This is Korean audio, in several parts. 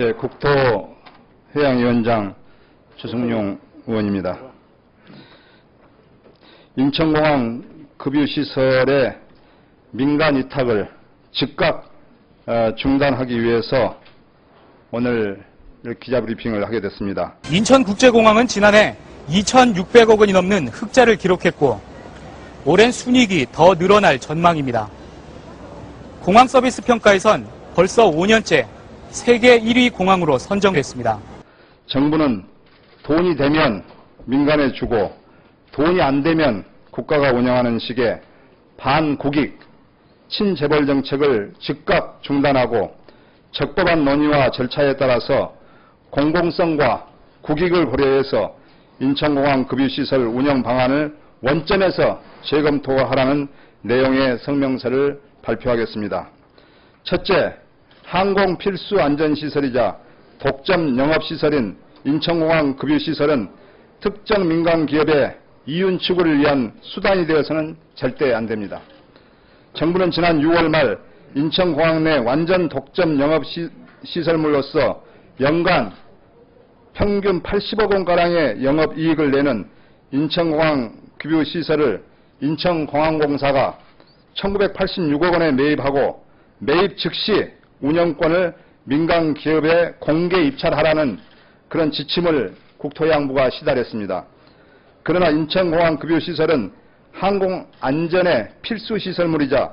예, 국토해양위원장 주승용 의원입니다. 인천공항 급유시설의 민간 위탁을 즉각 중단하기 위해서 오늘 기자브리핑을 하게 됐습니다. 인천국제공항은 지난해 2,600억 원이 넘는 흑자를 기록했고 올해는 순이익이 더 늘어날 전망입니다. 공항 서비스 평가에선 벌써 5년째 세계 1위 공항으로 선정됐습니다. 정부는 돈이 되면 민간에 주고 돈이 안 되면 국가가 운영하는 식의 반국익, 친재벌 정책을 즉각 중단하고 적법한 논의와 절차에 따라서 공공성과 국익을 고려해서 인천공항 급유시설 운영 방안을 원점에서 재검토하라는 내용의 성명서를 발표하겠습니다. 첫째, 항공 필수 안전시설이자 독점 영업시설인 인천공항 급유시설은 특정 민간 기업의 이윤 추구를 위한 수단이 되어서는 절대 안 됩니다. 정부는 지난 6월 말 인천공항 내 완전 독점 영업시설물로서 연간 평균 80억 원가량의 영업이익을 내는 인천공항 급유시설을 인천공항공사가 1986억 원에 매입하고 매입 즉시 운영권을 민간 기업에 공개 입찰하라는 그런 지침을 국토해양부가 시달했습니다. 그러나 인천공항 급유시설은 항공 안전의 필수 시설물이자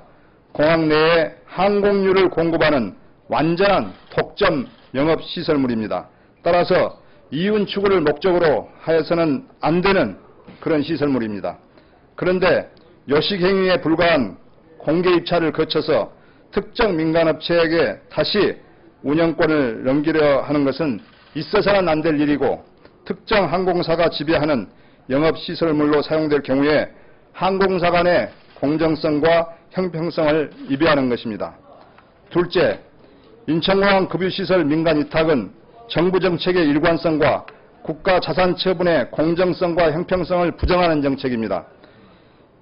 공항 내에 항공유를 공급하는 완전한 독점 영업 시설물입니다. 따라서 이윤 추구를 목적으로 하여서는 안 되는 그런 시설물입니다. 그런데 요식행위에 불과한 공개 입찰을 거쳐서 특정 민간업체에게 다시 운영권을 넘기려 하는 것은 있어서는 안 될 일이고 특정 항공사가 지배하는 영업시설물로 사용될 경우에 항공사 간의 공정성과 형평성을 위배하는 것입니다. 둘째, 인천공항 급유시설 민간 위탁은 정부 정책의 일관성과 국가 자산 처분의 공정성과 형평성을 부정하는 정책입니다.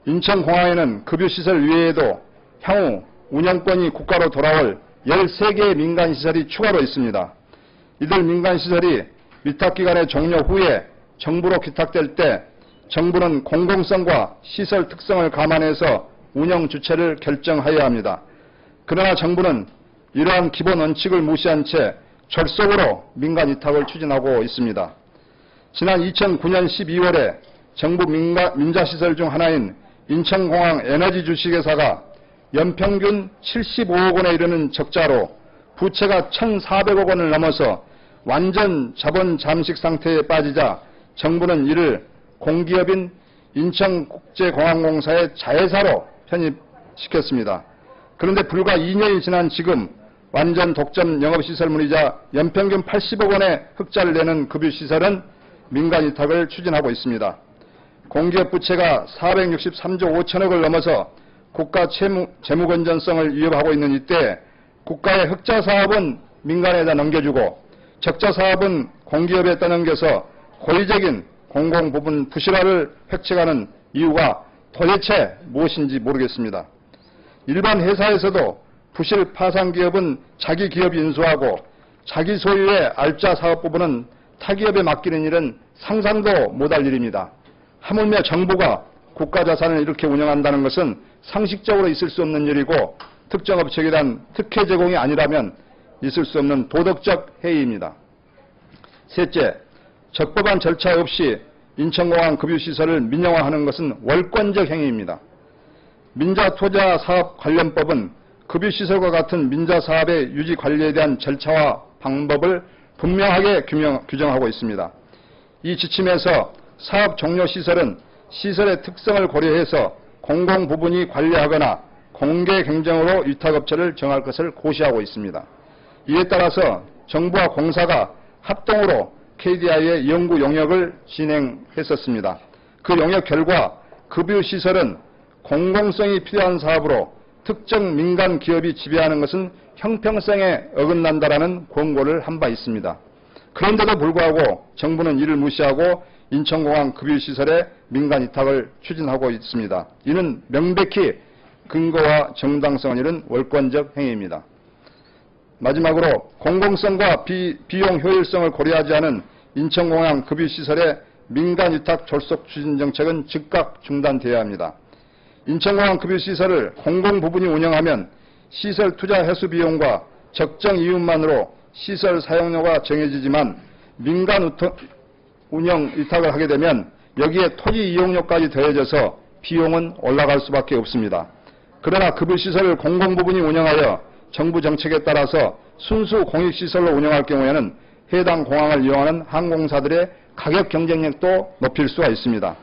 인천공항에는 급유시설 외에도 향후 운영권이 국가로 돌아올 13개의 민간시설이 추가로 있습니다. 이들 민간시설이 위탁기간의 종료 후에 정부로 기탁될 때 정부는 공공성과 시설 특성을 감안해서 운영 주체를 결정하여야 합니다. 그러나 정부는 이러한 기본 원칙을 무시한 채 졸속으로 민간 위탁을 추진하고 있습니다. 지난 2009년 12월에 정부 민자시설 중 하나인 인천공항 에너지 주식회사가 연평균 75억 원에 이르는 적자로 부채가 1,400억 원을 넘어서 완전 자본 잠식 상태에 빠지자 정부는 이를 공기업인 인천국제공항공사의 자회사로 편입시켰습니다. 그런데 불과 2년이 지난 지금 완전 독점 영업시설물이자 연평균 80억 원의 흑자를 내는 급유시설은 민간 위탁을 추진하고 있습니다. 공기업 부채가 463조 5천억을 넘어서 국가 재무 건전성을 위협하고 있는 이때 국가의 흑자 사업은 민간에다 넘겨주고 적자 사업은 공기업에 떠넘겨서 고의적인 공공부문 부실화를 획책하는 이유가 도대체 무엇인지 모르겠습니다. 일반 회사에서도 부실 파산 기업은 자기 기업이 인수하고 자기 소유의 알짜 사업 부분은 타기업에 맡기는 일은 상상도 못할 일입니다. 하물며 정부가 국가 자산을 이렇게 운영한다는 것은 상식적으로 있을 수 없는 일이고 특정 업체에 대한 특혜 제공이 아니라면 있을 수 없는 도덕적 해이입니다. 셋째, 적법한 절차 없이 인천공항 급유시설을 민영화하는 것은 월권적 행위입니다. 민자투자사업관련법은 급유시설과 같은 민자사업의 유지 관리에 대한 절차와 방법을 분명하게 규정하고 있습니다. 이 지침에서 사업 종료 시설은 시설의 특성을 고려해서 공공부문이 관리하거나 공개 경쟁으로 위탁업체를 정할 것을 고시하고 있습니다. 이에 따라서 정부와 공사가 합동으로 KDI의 연구 용역을 진행했었습니다. 그 용역 결과 급유시설은 공공성이 필요한 사업으로 특정 민간 기업이 지배하는 것은 형평성에 어긋난다라는 권고를 한 바 있습니다. 그런데도 불구하고 정부는 이를 무시하고 인천공항 급유시설의 민간 위탁을 추진하고 있습니다. 이는 명백히 근거와 정당성을 잃은 월권적 행위입니다. 마지막으로 공공성과 비용 효율성을 고려하지 않은 인천공항 급유시설의 민간 위탁 졸속 추진 정책은 즉각 중단되어야 합니다. 인천공항 급유시설을 공공부분이 운영하면 시설 투자 회수 비용과 적정 이윤만으로 시설 사용료가 정해지지만 민간 운영 위탁을 하게 되면 여기에 토지 이용료까지 더해져서 비용은 올라갈 수밖에 없습니다. 그러나 급유시설을 공공부분이 운영하여 정부 정책에 따라서 순수 공익시설로 운영할 경우에는 해당 공항을 이용하는 항공사들의 가격 경쟁력도 높일 수가 있습니다.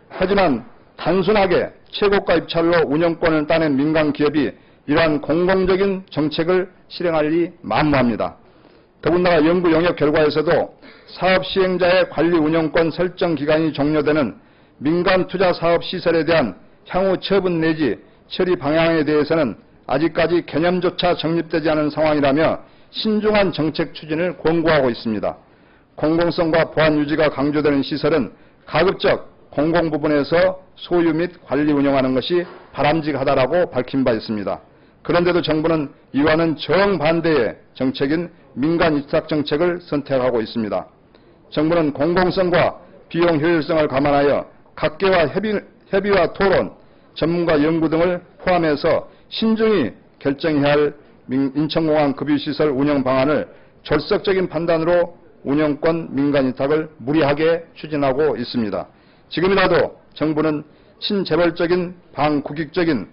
하지만 단순하게 최고가 입찰로 운영권을 따낸 민간 기업이 이러한 공공적인 정책을 실행할 리 만무합니다. 더군다나 연구 영역 결과에서도 사업 시행자의 관리 운영권 설정 기간이 종료되는 민간 투자 사업 시설에 대한 향후 처분 내지 처리 방향에 대해서는 아직까지 개념조차 정립되지 않은 상황이라며 신중한 정책 추진을 권고하고 있습니다. 공공성과 보안 유지가 강조되는 시설은 가급적 공공부분에서 소유 및 관리 운영하는 것이 바람직하다라고 밝힌 바 있습니다. 그런데도 정부는 이와는 정반대의 정책인 민간 위탁 정책을 선택하고 있습니다. 정부는 공공성과 비용 효율성을 감안하여 각계와 협의와 토론, 전문가 연구 등을 포함해서 신중히 결정해야 할 인천공항 급유시설 운영 방안을 졸속적인 판단으로 운영권 민간 위탁을 무리하게 추진하고 있습니다. 지금이라도 정부는 친재벌적인 반국익적인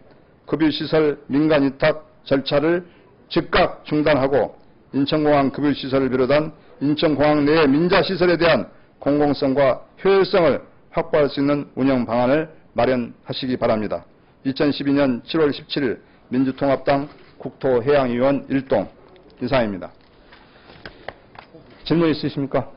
급유시설 민간 위탁 절차를 즉각 중단하고 인천공항 급유시설을 비롯한 인천공항 내 민자시설에 대한 공공성과 효율성을 확보할 수 있는 운영 방안을 마련하시기 바랍니다. 2012년 7월 17일 민주통합당 국토해양위원 1동 이상입니다. 질문 있으십니까?